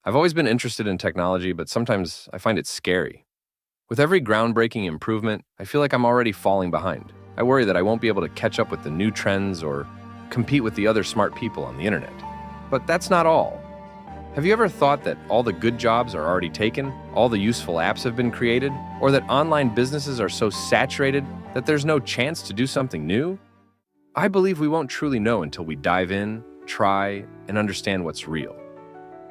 I've always been interested in technology, but sometimes I find it scary. With every groundbreaking improvement, I feel like I'm already falling behind. I worry that I won't be able to catch up with the new trends or compete with the other smart people on the internet. But that's not all. Have you ever thought that all the good jobs are already taken, all the useful apps have been created, or that online businesses are so saturated that there's no chance to do something new? I believe we won't truly know until we dive in, try, and understand what's real.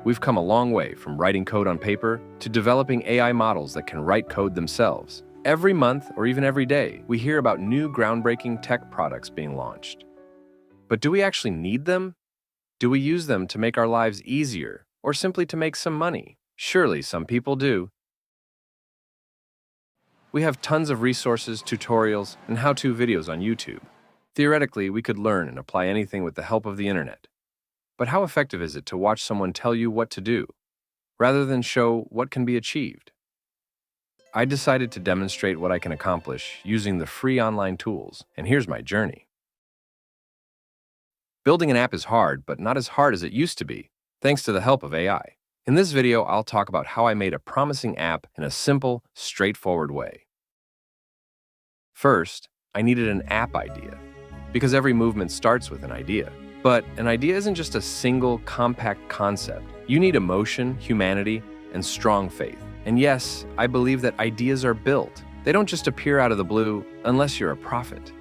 We've come a long way from writing code on paper to developing AI models that can write code themselves. Every month, or even every day, we hear about new groundbreaking tech products being launched. But do we actually need them? Do we use them to make our lives easier, or simply to make some money? Surely some people do. We have tons of resources, tutorials, and how-to videos on YouTube. Theoretically, we could learn and apply anything with the help of the internet. But how effective is it to watch someone tell you what to do, rather than show what can be achieved? I decided to demonstrate what I can accomplish using the free online tools, and here's my journey. Building an app is hard, but not as hard as it used to be, thanks to the help of AI. In this video, I'll talk about how I made a promising app in a simple, straightforward way. First, I needed an app idea, because every movement starts with an idea. But an idea isn't just a single, compact concept. You need emotion, humanity, and strong faith. And yes, I believe that ideas are built. They don't just appear out of the blue unless you're a prophet.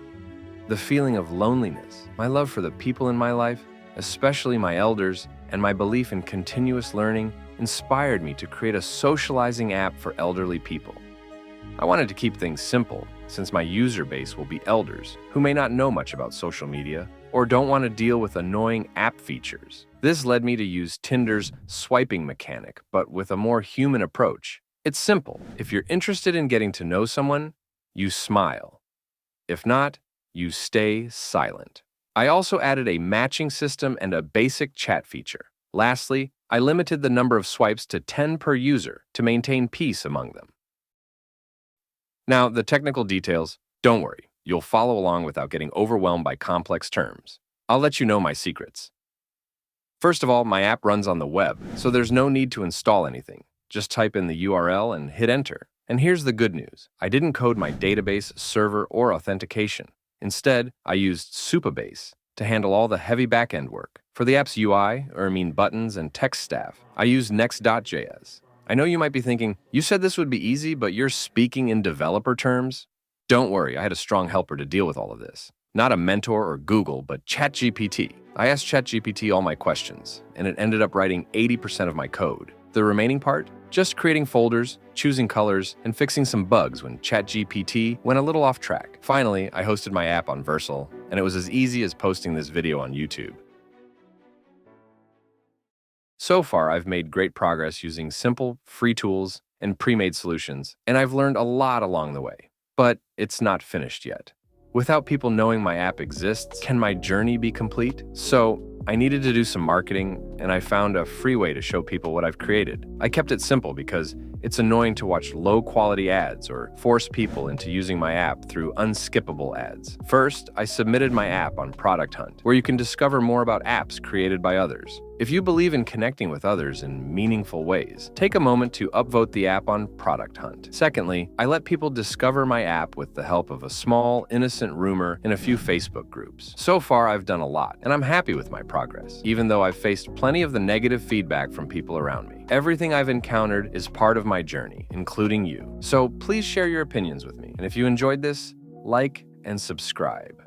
The feeling of loneliness, my love for the people in my life, especially my elders, and my belief in continuous learning inspired me to create a socializing app for elderly people. I wanted to keep things simple, since my user base will be elders who may not know much about social media or don't want to deal with annoying app features. This led me to use Tinder's swiping mechanic, but with a more human approach. It's simple. If you're interested in getting to know someone, you smile. If not, you stay silent. I also added a matching system and a basic chat feature. Lastly, I limited the number of swipes to 10 per user to maintain peace among them. Now, the technical details, don't worry. You'll follow along without getting overwhelmed by complex terms. I'll let you know my secrets. First of all, my app runs on the web, so there's no need to install anything. Just type in the URL and hit enter. And here's the good news. I didn't code my database, server, or authentication. Instead, I used Supabase to handle all the heavy backend work. For the app's UI, buttons and text staff, I used Next.js. I know you might be thinking, you said this would be easy, but you're speaking in developer terms? Don't worry, I had a strong helper to deal with all of this. Not a mentor or Google, but ChatGPT. I asked ChatGPT all my questions, and it ended up writing 80% of my code. The remaining part? Just creating folders, choosing colors, and fixing some bugs when ChatGPT went a little off track. Finally, I hosted my app on Versal, and it was as easy as posting this video on YouTube. So far, I've made great progress using simple, free tools and pre-made solutions, and I've learned a lot along the way. But it's not finished yet. Without people knowing my app exists, can my journey be complete? So, I needed to do some marketing, and I found a free way to show people what I've created. I kept it simple because it's annoying to watch low-quality ads or force people into using my app through unskippable ads. First, I submitted my app on Product Hunt, where you can discover more about apps created by others. If you believe in connecting with others in meaningful ways, take a moment to upvote the app on Product Hunt. Secondly, I let people discover my app with the help of a small, innocent rumor in a few Facebook groups. So far, I've done a lot, and I'm happy with my progress, even though I've faced plenty of the negative feedback from people around me. Everything I've encountered is part of my journey, including you. So please share your opinions with me. And if you enjoyed this, like and subscribe.